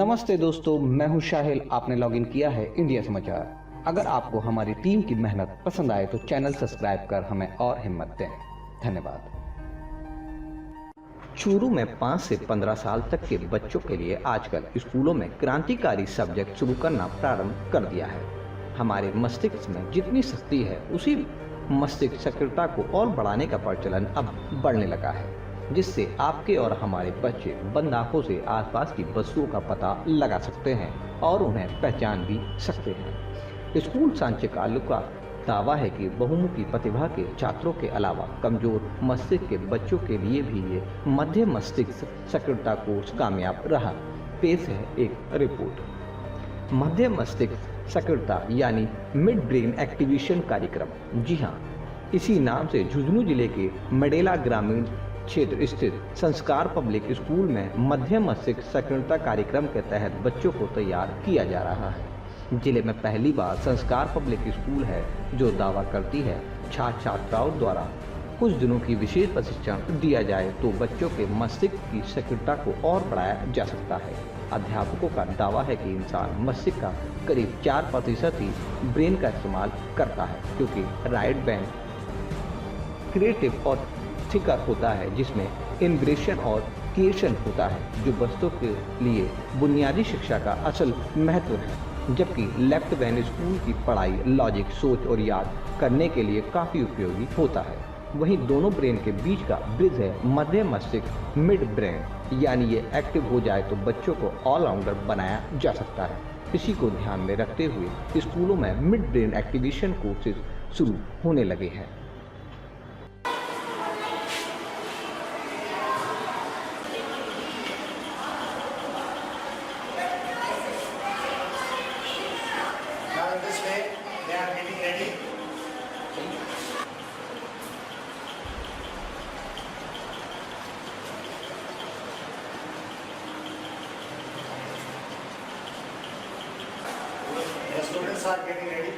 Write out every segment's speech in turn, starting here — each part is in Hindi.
नमस्ते दोस्तों, मैं हूं शाहिल। आपने लॉगिन किया है इंडिया समाचार। अगर आपको हमारी टीम की मेहनत पसंद आए तो चैनल सब्सक्राइब कर हमें और हिम्मत दें। धन्यवाद। चूरू में 5 से 15 साल तक के बच्चों के लिए आजकल स्कूलों में क्रांतिकारी सब्जेक्ट शुरू करना प्रारंभ कर दिया है। हमारे मस्तिष्क में जितनी शक्ति है उसी मस्तिष्क सक्रियता को और बढ़ाने का प्रचलन अब बढ़ने लगा है, जिससे आपके और हमारे बच्चे बंद आंखों से आसपास की वस्तुओं का पता लगा सकते हैं और उन्हें पहचान भी सकते हैं। स्कूल संचालकों का दावा है कि बहुमुखी प्रतिभा के छात्रों के अलावा कमजोर मस्तिष्क के बच्चों के लिए भी ये मध्य मस्तिष्क सक्रियता कोर्स कामयाब रहा। पेश है एक रिपोर्ट। मध्य मस्तिष्क सक्रियता यानी मिड ब्रेन एक्टिवेशन कार्यक्रम। जी हाँ, इसी नाम से झुंझुनू जिले के मडेला ग्रामीण क्षेत्र स्थित संस्कार पब्लिक स्कूल में मध्य मस्तिष्क सक्रियता कार्यक्रम के तहत बच्चों को तैयार किया जा रहा है। जिले में पहली बार संस्कार पब्लिक स्कूल है जो दावा करती है छात्र छात्राओं द्वारा कुछ दिनों की विशेष प्रशिक्षण दिया जाए तो बच्चों के मस्तिष्क की सक्रियता को और बढ़ाया जा सकता है। अध्यापकों का दावा है कि इंसान मस्तिष्क का करीब 4% ही ब्रेन का इस्तेमाल करता है, क्योंकि राइट ब्रेन क्रिएटिव और थिकर होता है, जिसमें इन्वेशन और क्रिएशन होता है, जो बच्चों के लिए बुनियादी शिक्षा का असल महत्व है, जबकि लेफ्ट ब्रेन स्कूल की पढ़ाई, लॉजिक, सोच और याद करने के लिए काफ़ी उपयोगी होता है। वहीं दोनों ब्रेन के बीच का ब्रिज है मध्य मस्तिष्क मिड ब्रेन, यानी ये एक्टिव हो जाए तो बच्चों को ऑलराउंडर बनाया जा सकता है। इसी को ध्यान में रखते हुए स्कूलों में मिड ब्रेन एक्टिवेशन कोर्सेज शुरू होने लगे हैं। This way, they are getting ready. The students are getting ready.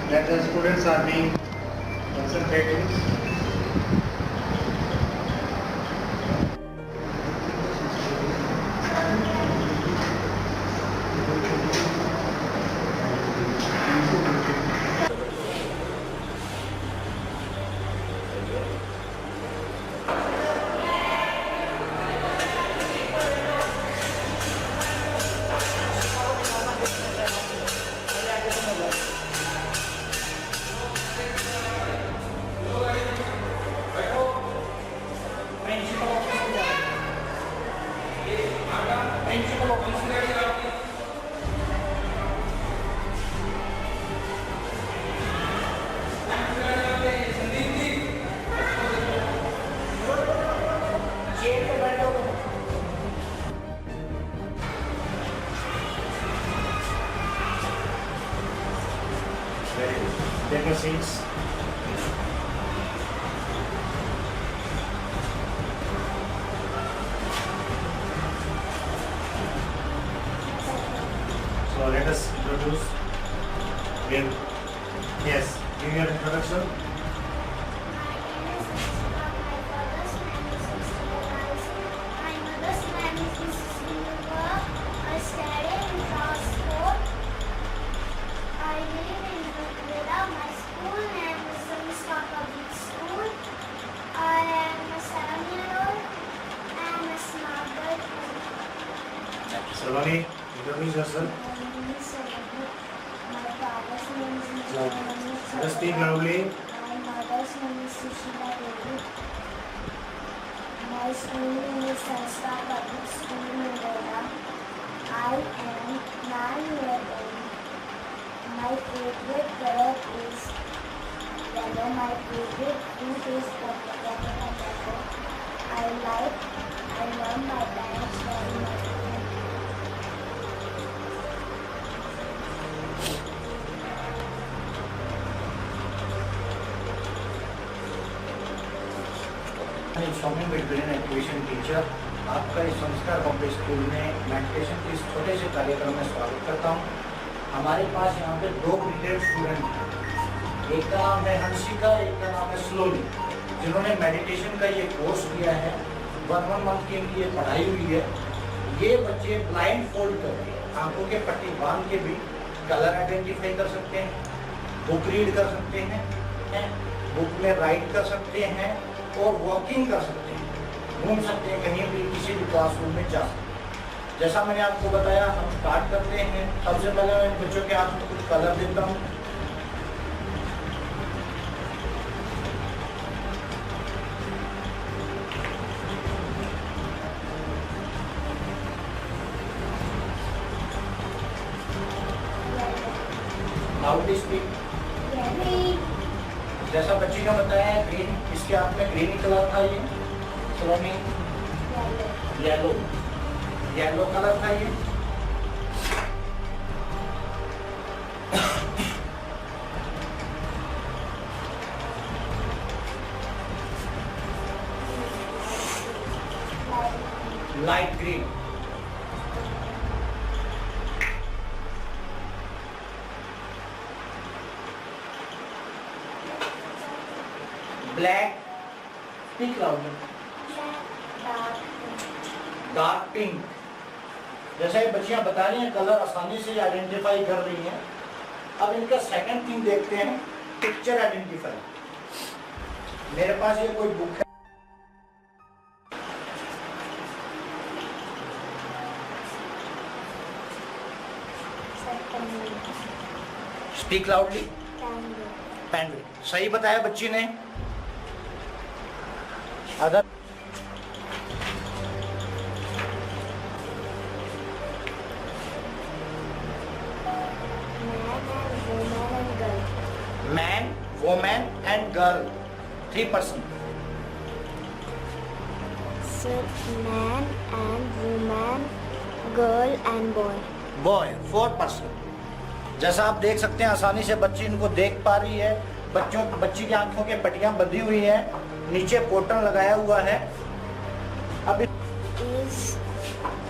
That the students are being concentrating. Take your seats. So let us introduce with give your introduction. Saloni, introduce yourself. Let us speak loudly. My mother's name is Sushila Devi. My school name is Sanskar Public School, Mundela. I am 9 years old. My favorite color is yellow. My favorite fruit is potato. I love my parents very much. Swami mid brain activation teacher, आपका इस संस्कार पब्लिक स्कूल में मेडिटेशन के इस छोटे से कार्यक्रम में स्वागत करता हूँ। हमारे पास यहाँ पे 2 ग्रेडेड स्टूडेंट हैं। एक का नाम है हंसिका, एक का नाम है स्लोली, जिन्होंने मेडिटेशन का ये कोर्स किया है। 1 मंथ के लिए पढ़ाई हुई है। ये बच्चे ब्लाइंड फोल्ड करके आंखों के पट्टी बांध के भी कलर आइडेंटिफाई कर सकते हैं, बुक रीड कर सकते हैं, बुक में राइट कर सकते हैं और वॉकिंग कर सकते हैं, घूम सकते हैं, कहीं भी किसी भी क्लासरूम में जा सकते हैं। जैसा मैंने आपको बताया, हम स्टार्ट करते हैं। सबसे पहले मैं बच्चों के हाथ में कुछ कलर देता हूँ। Loudly speak. जैसा बच्ची ने बताया है ग्रीन, इसके हाथ में ग्रीन कलर था, ये सलोनी येलो, येलो कलर था ये। Light green, black, pink loudly, dark pink. जैसा ये बच्चियां बता रही हैं, कलर आसानी से आइडेंटिफाई कर रही हैं। अब इनका सेकंड थिंग देखते हैं, पिक्चर आइडेंटिफाई। मेरे पास ये कोई बुक है, स्पीक लाउडली। पेंगुइन, सही बताया बच्ची ने। अगर man, woman and girl, 3 person. Man and woman, girl and boy. Boy, 4 person. जैसा आप देख सकते हैं, आसानी से बच्ची इनको देख पा रही है। बच्ची की आंखों के पट्टियां बंधी हुई हैं, नीचे कॉटन लगाया हुआ है। अब Is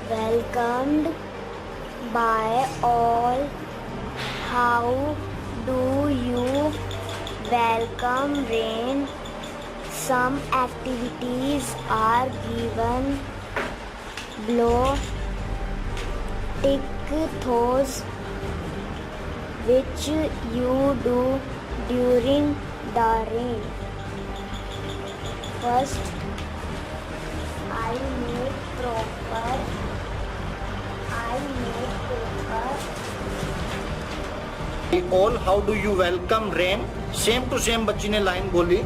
welcomed by all. How do you welcome rain? Some activities are given. Blow, tick toes, which you do during the rain. First, I make paper. All how do you welcome rain, same to same बच्ची ने लाइन बोली।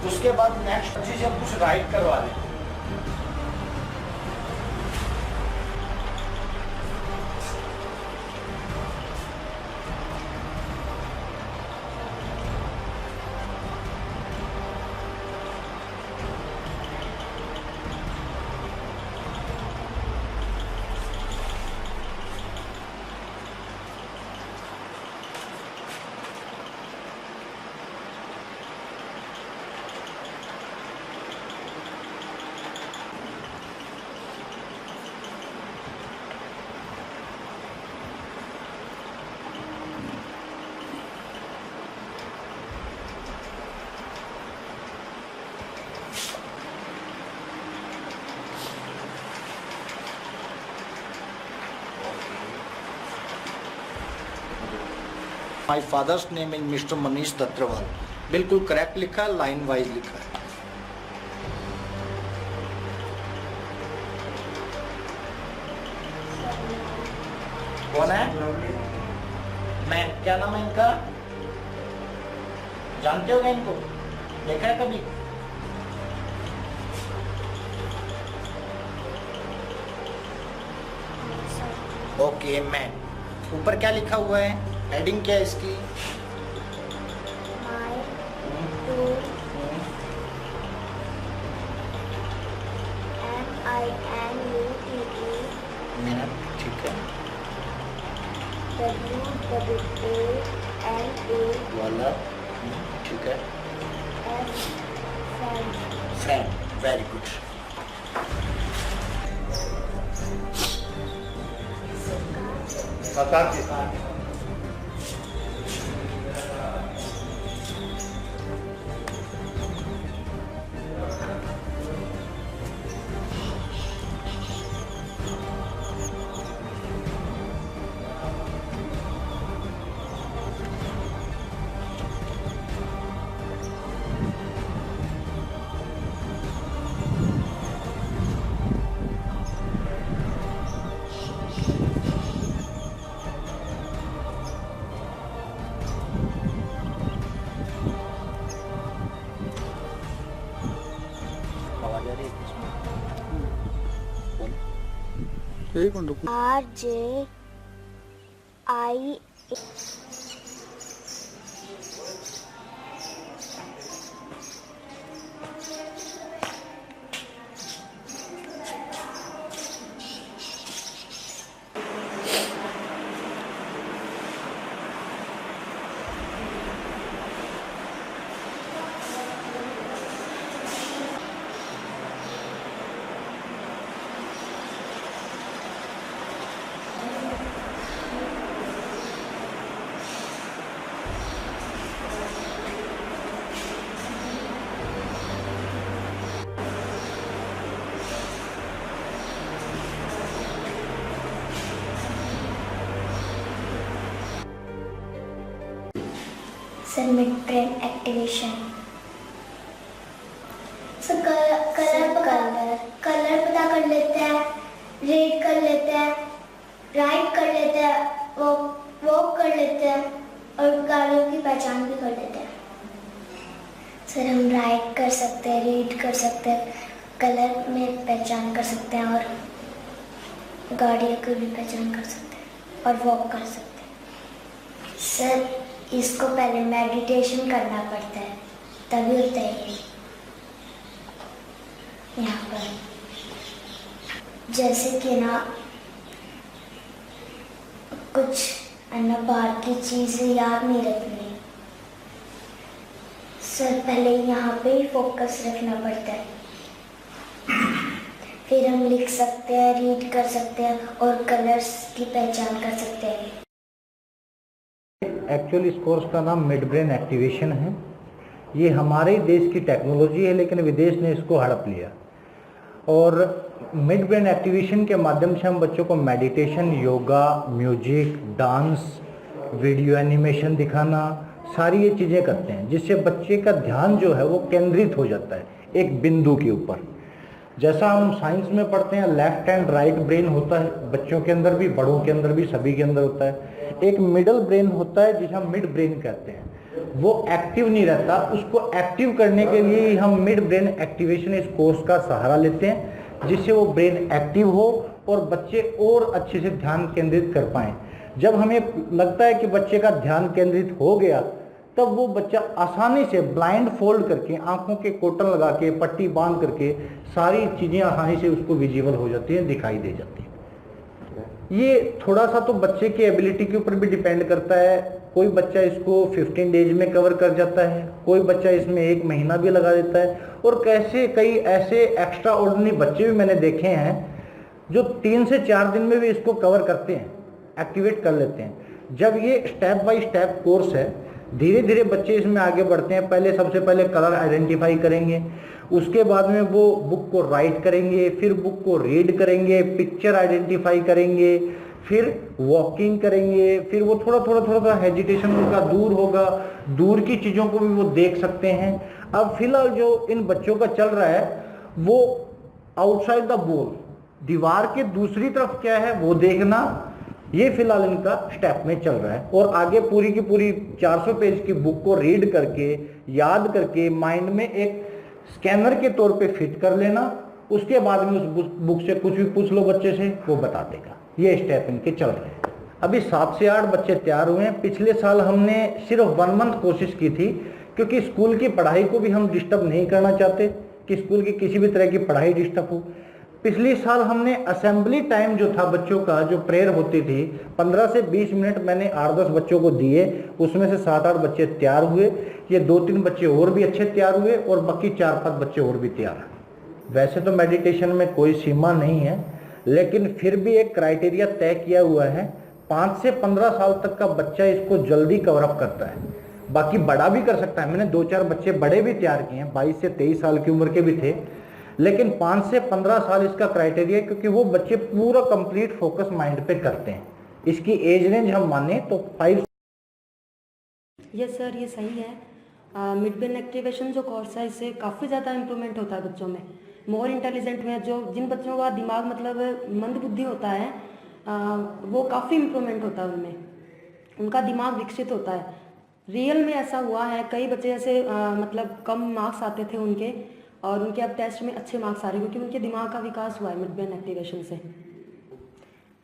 उसके बाद नेक्स्ट बच्ची से कुछ राइट करवा लें। My father's name is mister Manish Dattarwal. बिल्कुल करेक्ट लिखा है, लाइन वाइज लिखा है। कौन है? मैं, क्या नाम है इनका? जानते हो क्या इनको? देखा है कभी? Okay man. ऊपर क्या लिखा हुआ है? हेडिंग क्या है इसकी? ठीक है। वाला, ठीक है। Friend, very good. RJI sir mid brain activation. Sir colour पता कर लेते हैं, रीड कर लेते हैं, राइट कर लेते हैं, वॉक कर लेते हैं और गाड़ियों की पहचान भी कर लेते हैं। सर हम राइट कर सकते हैं, रीड कर सकते हैं, कलर में पहचान कर सकते हैं और गाड़ियों की भी पहचान कर सकते हैं और वॉक कर सकते हैं। सर इसको पहले मेडिटेशन करना पड़ता है, तभी होता है ये। यहाँ पर जैसे कि ना कुछ अन्य बाहर की चीज़ें याद नहीं रखनी। सर पहले यहाँ पे ही फोकस रखना पड़ता है, फिर हम लिख सकते हैं, रीड कर सकते हैं और कलर्स की पहचान कर सकते हैं। एक्चुअली इस कोर्स का नाम मिड ब्रेन एक्टिवेशन है। ये हमारे देश की टेक्नोलॉजी है, लेकिन विदेश ने इसको हड़प लिया। और मिड ब्रेन एक्टिवेशन के माध्यम से हम बच्चों को meditation, yoga, music, dance, video animation दिखाना, सारी ये चीज़ें करते हैं, जिससे बच्चे का ध्यान जो है वो केंद्रित हो जाता है एक बिंदु के ऊपर। जैसा हम साइंस में पढ़ते हैं लेफ्ट एंड राइट ब्रेन होता है, बच्चों के अंदर भी, बड़ों के अंदर भी, सभी के अंदर होता है। एक मिडल ब्रेन होता है जिसे हम मिड ब्रेन कहते हैं, वो एक्टिव नहीं रहता। उसको एक्टिव करने के लिए हम मिड ब्रेन एक्टिवेशन इस कोर्स का सहारा लेते हैं, जिससे वो ब्रेन एक्टिव हो और बच्चे और अच्छे से ध्यान केंद्रित कर पाएँ। जब हमें लगता है कि बच्चे का ध्यान केंद्रित हो गया, तब वो बच्चा आसानी से ब्लाइंड फोल्ड करके, आंखों के कोटन लगा के, पट्टी बांध करके सारी चीज़ें आसानी से उसको विजिबल हो जाती हैं, दिखाई दे जाती हैं। ये थोड़ा सा तो बच्चे की एबिलिटी के ऊपर भी डिपेंड करता है। कोई बच्चा इसको 15 डेज में कवर कर जाता है, कोई बच्चा इसमें 1 महीना भी लगा देता है, और कई ऐसे एक्स्ट्रा ऑर्डिनरी बच्चे भी मैंने देखे हैं जो 3 से 4 दिन में भी इसको कवर करते हैं, एक्टिवेट कर लेते हैं। जब ये स्टेप बाय स्टेप कोर्स है, धीरे धीरे बच्चे इसमें आगे बढ़ते हैं। सबसे पहले कलर आइडेंटिफाई करेंगे, उसके बाद में वो बुक को राइट करेंगे, फिर बुक को रीड करेंगे, पिक्चर आइडेंटिफाई करेंगे, फिर वॉकिंग करेंगे, फिर वो थोड़ा हेजिटेशन उनका दूर होगा, दूर की चीज़ों को भी वो देख सकते हैं। अब फिलहाल जो इन बच्चों का चल रहा है वो आउटसाइड द बॉल, दीवार के दूसरी तरफ क्या है वो देखना, ये फिलहाल इनका स्टेप में चल रहा है। और आगे पूरी की पूरी 400 पेज की बुक को रीड करके, याद करके, माइंड में एक स्कैनर के तौर पे फिट कर लेना, उसके बाद में उस बुक से कुछ भी पूछ लो बच्चे से, वो बता देगा। ये स्टेप इनके चल रहे हैं। अभी 7 से 8 बच्चे तैयार हुए हैं। पिछले साल हमने सिर्फ 1 मंथ कोशिश की थी, क्योंकि स्कूल की पढ़ाई को भी हम डिस्टर्ब नहीं करना चाहते कि स्कूल की किसी भी तरह की पढ़ाई डिस्टर्ब हो। पिछले साल हमने असेंबली टाइम जो था बच्चों का, जो प्रेयर होती थी, 15 से 20 मिनट मैंने 8-10 बच्चों को दिए, उसमें से 7-8 बच्चे तैयार हुए। ये 2-3 बच्चे और भी अच्छे तैयार हुए और बाकी 4-5 बच्चे और भी तैयार हैं। वैसे तो मेडिटेशन में कोई सीमा नहीं है, लेकिन फिर भी एक क्राइटेरिया तय किया हुआ है। 5 से 15 साल तक का बच्चा इसको जल्दी कवर अप करता है, बाकी बड़ा भी कर सकता है। मैंने 2-4 बच्चे बड़े भी तैयार किए हैं, 22 से 23 साल की उम्र के भी थे, लेकिन 5 से 15 साल इसका क्राइटेरिया है, क्योंकि वो बच्चे पूरा कंप्लीट फोकस माइंड पे करते हैं। इसकी एज रेंज हम माने तो 5। यस सर, ये सही है। मिड ब्रेन एक्टिवेशन जो कोर्स है, इससे काफ़ी ज़्यादा इम्प्रूवमेंट होता है बच्चों में, मोर इंटेलिजेंट में। जिन बच्चों का दिमाग मतलब मंद बुद्धि होता है, वो काफ़ी इम्प्रूवमेंट होता है उनमें, उनका दिमाग विकसित होता है। रियल में ऐसा हुआ है, कई बच्चे ऐसे मतलब कम मार्क्स आते थे उनके, और उनके अब टेस्ट में अच्छे मार्क्स आ रहे हैं, क्योंकि उनके दिमाग का विकास हुआ है मिड ब्रेन एक्टिवेशन से।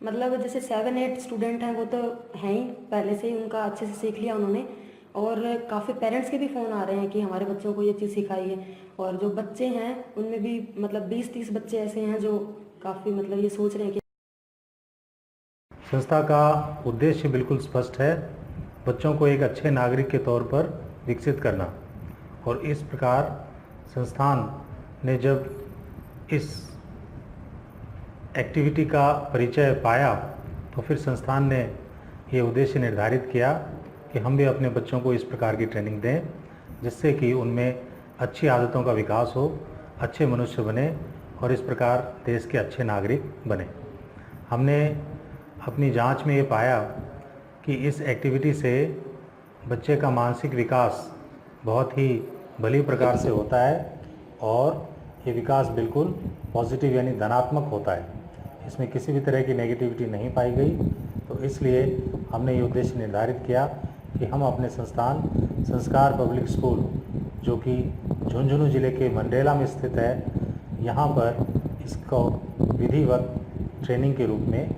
मतलब जैसे 7-8 स्टूडेंट हैं वो तो हैं ही पहले से ही, उनका अच्छे से सीख लिया उन्होंने। और काफ़ी पेरेंट्स के भी फ़ोन आ रहे हैं कि हमारे बच्चों को ये चीज़ सिखाइए। और जो बच्चे हैं उनमें भी मतलब 20-30 बच्चे ऐसे हैं जो काफ़ी मतलब ये सोच रहे हैं कि संस्था का उद्देश्य बिल्कुल स्पष्ट है, बच्चों को एक अच्छे नागरिक के तौर पर विकसित करना। और इस प्रकार संस्थान ने जब इस एक्टिविटी का परिचय पाया तो फिर संस्थान ने ये उद्देश्य निर्धारित किया कि हम भी अपने बच्चों को इस प्रकार की ट्रेनिंग दें जिससे कि उनमें अच्छी आदतों का विकास हो, अच्छे मनुष्य बने और इस प्रकार देश के अच्छे नागरिक बने। हमने अपनी जांच में ये पाया कि इस एक्टिविटी से बच्चे का मानसिक विकास बहुत ही भली प्रकार से होता है और ये विकास बिल्कुल पॉजिटिव यानी धनात्मक होता है। इसमें किसी भी तरह की नेगेटिविटी नहीं पाई गई। तो इसलिए हमने ये उद्देश्य निर्धारित किया कि हम अपने संस्थान संस्कार पब्लिक स्कूल जो कि झुंझुनू ज़िले के मंडेला में स्थित है, यहाँ पर इसको विधिवत ट्रेनिंग के रूप में